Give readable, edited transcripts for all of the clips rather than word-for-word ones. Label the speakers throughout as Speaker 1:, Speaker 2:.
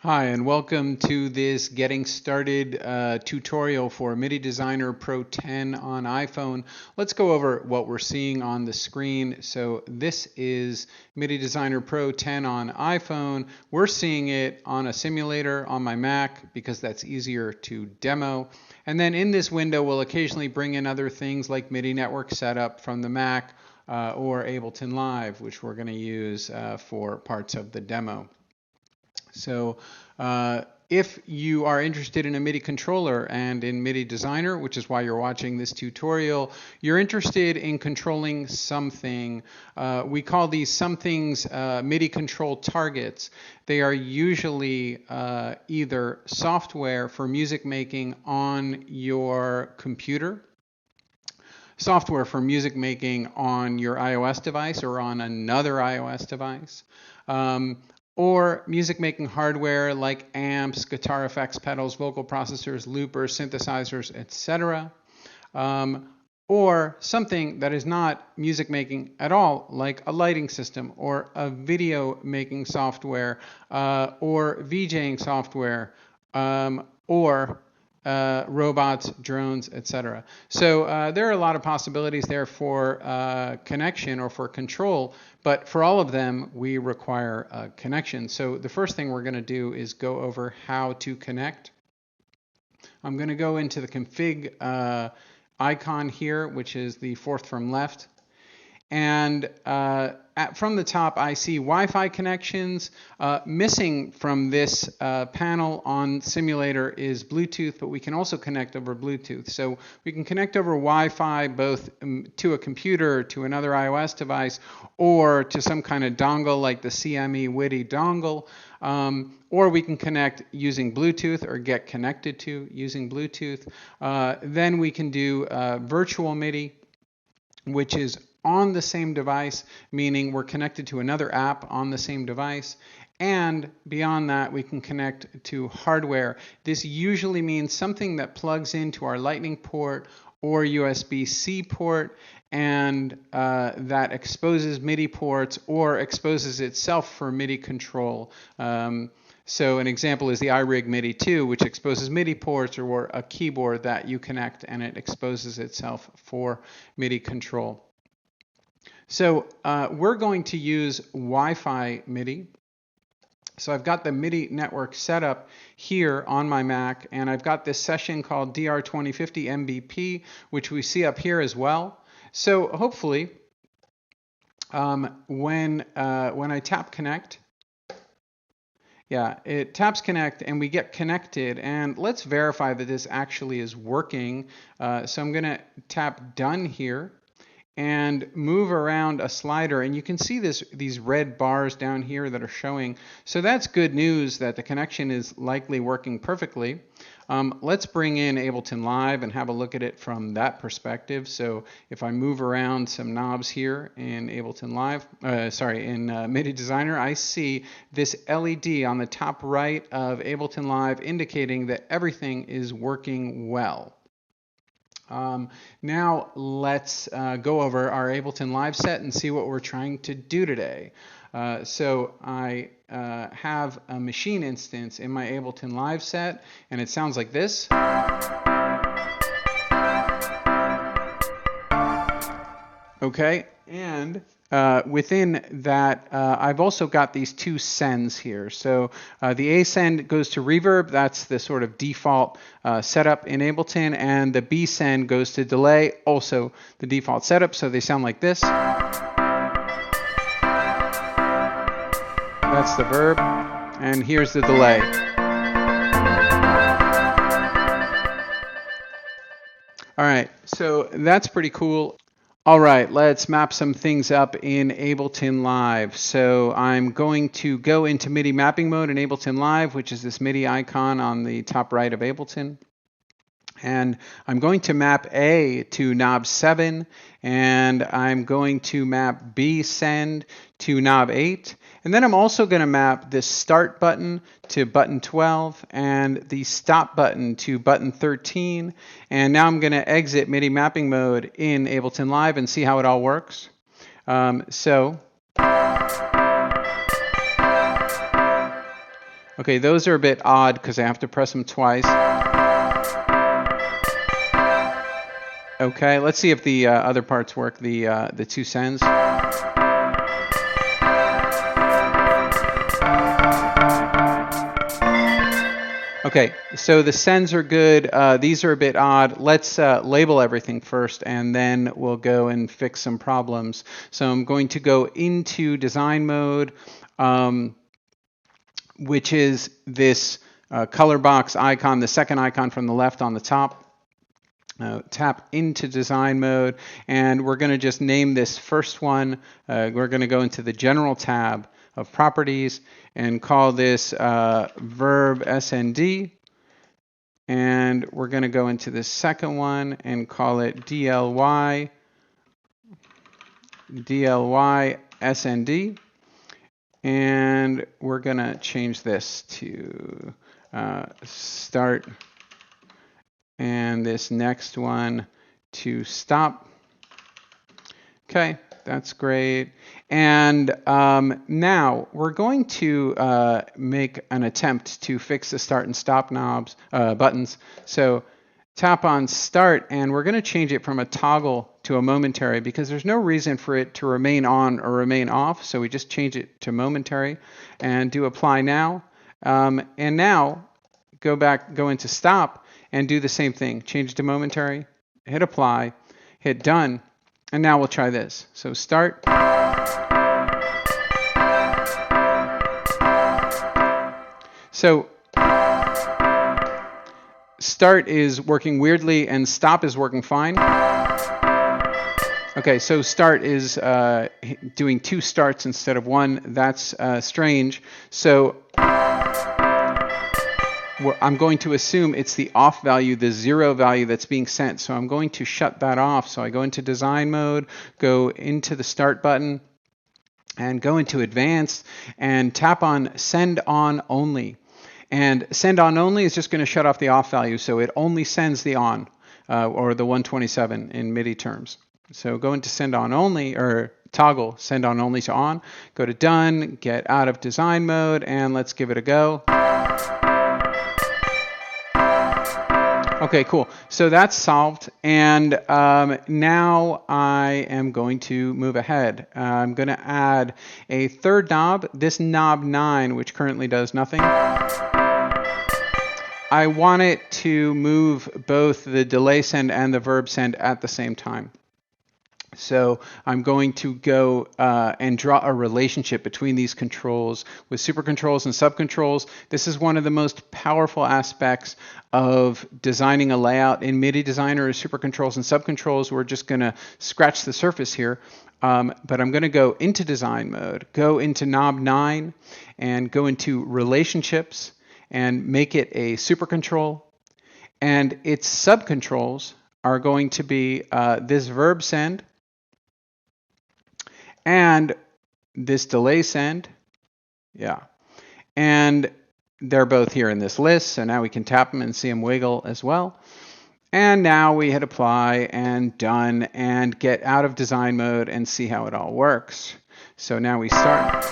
Speaker 1: Hi, and welcome to this getting started tutorial for MIDI Designer Pro 10 on iPhone. Let's go over what we're seeing on the screen. So this is MIDI Designer Pro 10 on iPhone. We're seeing it on a simulator on my Mac because that's easier to demo. And then in this window, we'll occasionally bring in other things like MIDI network setup from the Mac or Ableton Live, which we're going to use for parts of the demo. So if you are interested in a MIDI controller and in MIDI Designer, which is why you're watching this tutorial, you're interested in controlling something. We call these somethings MIDI control targets. They are usually either software for music making on your computer, software for music making on your iOS device or on another iOS device, or music making hardware like amps, guitar effects pedals, vocal processors, loopers, synthesizers, etc. Or something that is not music making at all, like a lighting system or a video making software or VJing software or robots, drones, etc. So there are a lot of possibilities there for connection or for control, but for all of them, we require a connection. So the first thing we're going to do is go over how to connect. I'm going to go into the config icon here, which is the fourth from left. And from the top, I see Wi-Fi connections. Missing from this panel on simulator is Bluetooth, but we can also connect over Bluetooth. So we can connect over Wi-Fi both to a computer, to another iOS device, or to some kind of dongle like the CME WIDI dongle. Or we can connect using Bluetooth or get connected to using Bluetooth. Then we can do virtual MIDI, which is on the same device, meaning we're connected to another app on the same device. And beyond that, we can connect to hardware. This usually means something that plugs into our Lightning port or USB-C port and that exposes MIDI ports or exposes itself for MIDI control. So an example is the iRig MIDI 2, which exposes MIDI ports, or a keyboard that you connect and it exposes itself for MIDI control. So we're going to use Wi-Fi MIDI. So I've got the MIDI network set up here on my Mac, and I've got this session called DR2050 MBP, which we see up here as well. So hopefully, when I tap connect, it taps connect and we get connected, and let's verify that this actually is working. So I'm going to tap done here and move around a slider, and you can see these red bars down here that are showing. So that's good news that the connection is likely working perfectly. Let's bring in Ableton Live and have a look at it from that perspective. So if I move around some knobs here in Ableton Live, in MIDI Designer, I see this LED on the top right of Ableton Live indicating that everything is working well. Now let's go over our Ableton Live set and see what we're trying to do today. So I have a machine instance in my Ableton Live set, and it sounds like this. Okay, and within that, I've also got these two sends here. So the A send goes to reverb. That's the sort of default setup in Ableton. And the B send goes to delay, also the default setup. So they sound like this. That's the verb. And here's the delay. All right, so that's pretty cool. All right, let's map some things up in Ableton Live. So I'm going to go into MIDI mapping mode in Ableton Live, which is this MIDI icon on the top right of Ableton. And I'm going to map A to knob 7, and I'm going to map B send to knob 8. And then I'm also going to map this start button to button 12 and the stop button to button 13. And now I'm going to exit MIDI mapping mode in Ableton Live and see how it all works. Okay, those are a bit odd because I have to press them twice. Okay, let's see if the other parts work, the two sends. Okay, so the sends are good. These are a bit odd. Let's label everything first, and then we'll go and fix some problems. So I'm going to go into design mode, which is this color box icon, the second icon from the left on the top. Tap into design mode, and we're going to just name this first one. We're going to go into the general tab of properties and call this verb SND, and we're going to go into the second one and call it DLY SND, and we're going to change this to start, and this next one to stop. Okay, that's great. And now we're going to make an attempt to fix the start and stop knobs buttons. So tap on start, and we're going to change it from a toggle to a momentary because there's no reason for it to remain on or remain off. So we just change it to momentary and do apply now. And now go into stop and do the same thing. Change it to momentary, hit apply, hit done, and now we'll try this. So start. So start is working weirdly and stop is working fine. Okay, so start is doing two starts instead of one. That's strange. So I'm going to assume it's the off value, the 0 value that's being sent. So I'm going to shut that off. So I go into design mode, go into the start button, and go into advanced and tap on send on only. And send on only is just going to shut off the off value. So it only sends the on or the 127 in MIDI terms. So go into send on only, or toggle send on only to on. Go to done, get out of design mode, and let's give it a go. Okay, cool. So that's solved, and now I am going to move ahead. I'm going to add a third knob, this knob 9, which currently does nothing. I want it to move both the delay send and the verb send at the same time. So I'm going to go and draw a relationship between these controls with supercontrols and subcontrols. This is one of the most powerful aspects of designing a layout in MIDI Designer is supercontrols and subcontrols. We're just going to scratch the surface here. But I'm going to go into design mode, go into knob 9, and go into relationships and make it a supercontrol. And its subcontrols are going to be this verb send, and this delay send, yeah. And they're both here in this list, so now we can tap them and see them wiggle as well. And now we hit apply and done and get out of design mode and see how it all works. So now we start.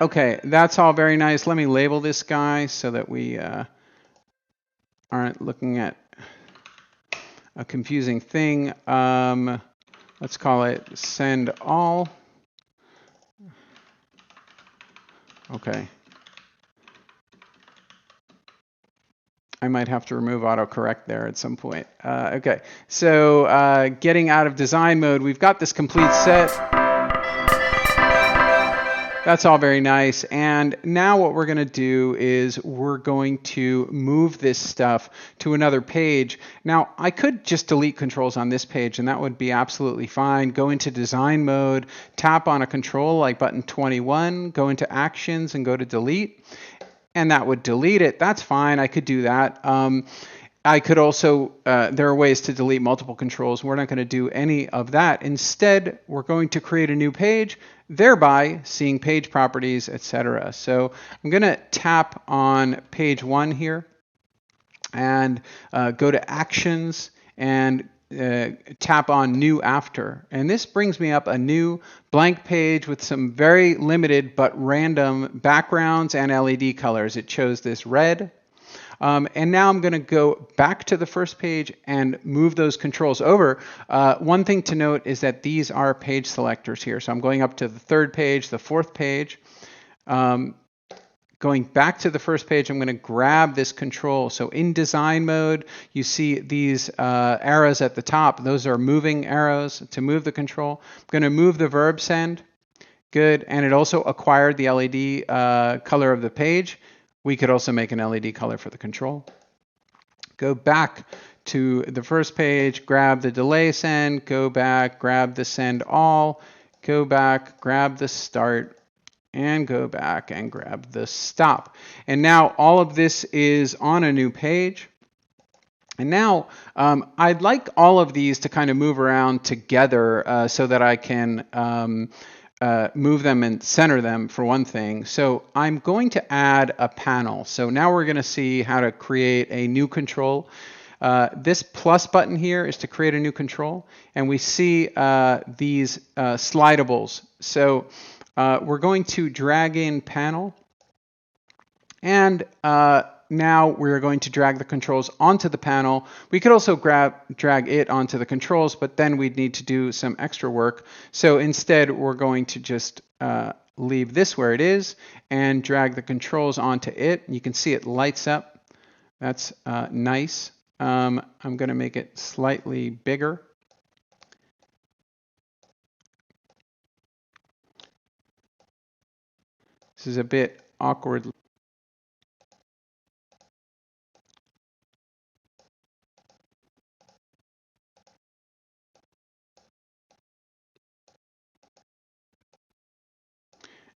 Speaker 1: Okay, that's all very nice. Let me label this guy so that we aren't looking at a confusing thing. Let's call it send all. Okay. I might have to remove autocorrect there at some point. Okay, so getting out of design mode, we've got this complete set. That's all very nice. And now what we're going to do is we're going to move this stuff to another page. Now, I could just delete controls on this page, and that would be absolutely fine. Go into design mode, tap on a control like button 21, go into actions and go to delete, and that would delete it. That's fine. I could do that. I could also, there are ways to delete multiple controls. We're not going to do any of that. Instead, we're going to create a new page, thereby seeing page properties, etc. So I'm going to tap on page 1 here and go to actions and tap on New After. And this brings me up a new blank page with some very limited but random backgrounds and LED colors. It chose this red. And now I'm going to go back to the first page and move those controls over. One thing to note is that these are page selectors here. So I'm going up to the third page, the fourth page. Going back to the first page, I'm going to grab this control. So in design mode, you see these arrows at the top. Those are moving arrows to move the control. I'm going to move the verb send. Good. And it also acquired the LED color of the page. We could also make an LED color for the control. Go back to the first page, grab the delay send, go back, grab the send all, go back, grab the start, and go back and grab the stop. And now all of this is on a new page. And now I'd like all of these to kind of move around together so that I can move them and center them for one thing. So I'm going to add a panel. So now we're going to see how to create a new control. This plus button here is to create a new control. And we see these slidables. So we're going to drag in panel, and now we're going to drag the controls onto the panel. We could also drag it onto the controls, but then we'd need to do some extra work. So instead, we're going to just leave this where it is and drag the controls onto it. You can see it lights up. That's nice. I'm going to make it slightly bigger. This is a bit awkward.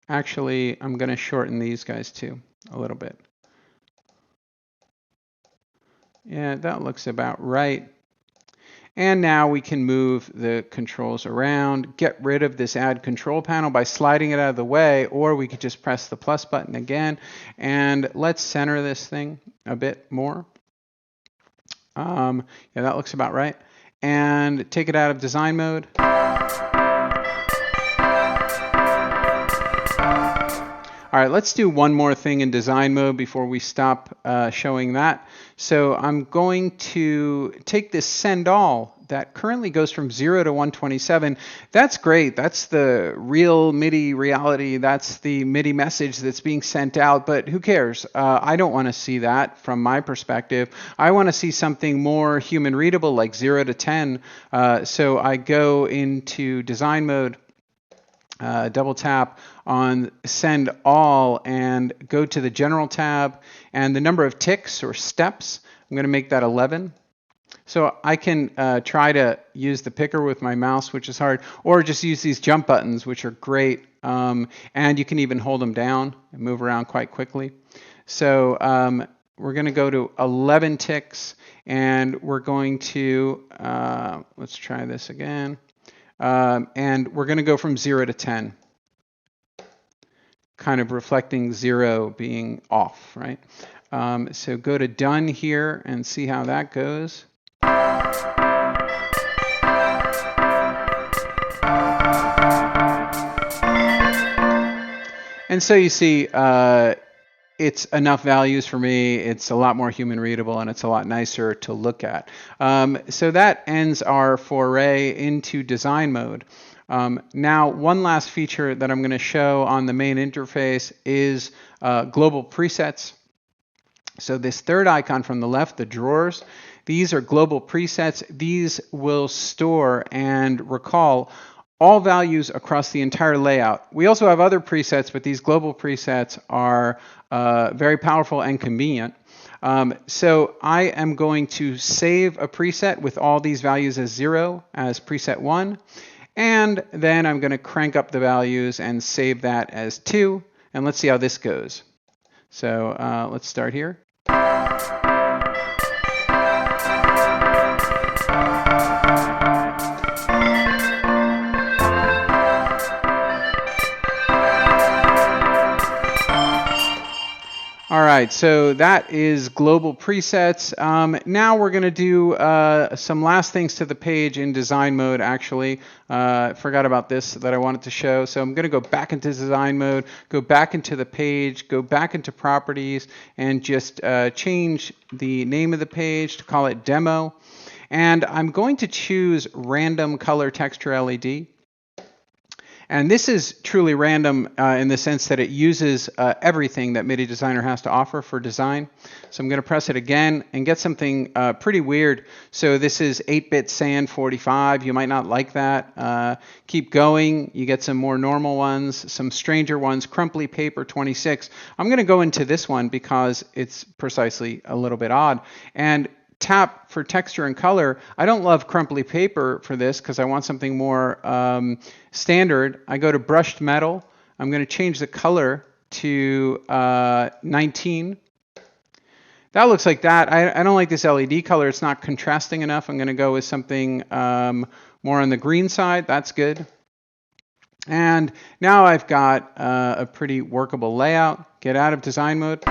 Speaker 1: Actually, I'm going to shorten these guys too a little bit. Yeah, that looks about right. And now we can move the controls around, get rid of this add control panel by sliding it out of the way, or we could just press the plus button again. And let's center this thing a bit more. Yeah, that looks about right. And take it out of design mode. All right, let's do one more thing in design mode before we stop showing that. So I'm going to take this send all that currently goes from 0 to 127. That's great. That's the real MIDI reality. That's the MIDI message that's being sent out. But who cares? I don't want to see that from my perspective. I want to see something more human readable like 0 to 10. So I go into design mode. Double tap on send all and go to the general tab, and the number of ticks or steps, I'm going to make that 11. So I can try to use the picker with my mouse, which is hard, or just use these jump buttons, which are great. And you can even hold them down and move around quite quickly. So we're going to go to 11 ticks, and we're going to, let's try this again. And we're going to go from 0 to 10, kind of reflecting 0 being off, right? So go to done here and see how that goes. And so you see it's enough values for me. It's a lot more human readable, and it's a lot nicer to look at. So that ends our foray into design mode. Now, one last feature that I'm going to show on the main interface is global presets. So this third icon from the left, the drawers, these are global presets. These will store and recall all values across the entire layout. We also have other presets, but these global presets are very powerful and convenient. So I am going to save a preset with all these values as 0 as preset 1. And then I'm going to crank up the values and save that as 2. And let's see how this goes. So let's start here. All right, so that is global presets. Now we're going to do some last things to the page in design mode, actually. Forgot about this that I wanted to show. So I'm going to go back into design mode, go back into the page, go back into properties, and just change the name of the page to call it demo. And I'm going to choose random color texture LED. And this is truly random in the sense that it uses everything that MIDI Designer has to offer for design. So I'm going to press it again and get something pretty weird. So this is 8-bit sand 45. You might not like that. Keep going. You get some more normal ones, some stranger ones, crumply paper 26. I'm going to go into this one because it's precisely a little bit odd. And tap for texture and color. I don't love crumply paper for this because I want something more standard. I go to brushed metal. I'm going to change the color to 19. That looks like that. I don't like this LED color. It's not contrasting enough. I'm going to go with something more on the green side. That's good. And now I've got a pretty workable layout. Get out of design mode.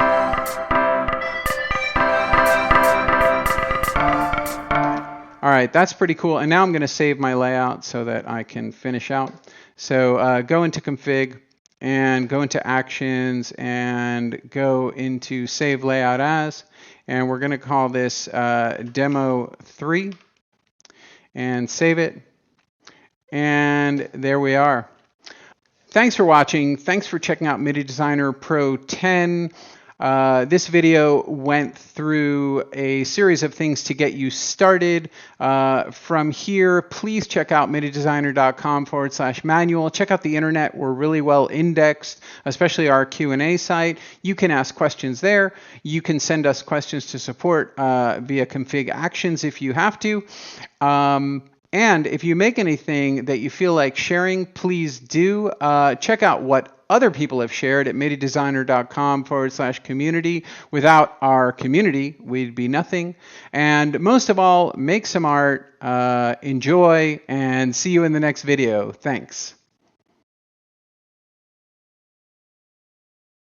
Speaker 1: All right, that's pretty cool. And now I'm going to save my layout so that I can finish out. So go into config and go into actions and go into save layout as. And we're going to call this demo 3 and save it. And there we are. Thanks for watching. Thanks for checking out MIDI Designer Pro 10. This video went through a series of things to get you started. From here, please check out mididesigner.com/manual. Check out the internet. We're really well indexed, especially our Q&A site. You can ask questions there. You can send us questions to support via config actions if you have to. And if you make anything that you feel like sharing, please do. Check out what other people have shared at mididesigner.com/community. Without our community, we'd be nothing. And most of all, make some art, enjoy, and see you in the next video. Thanks.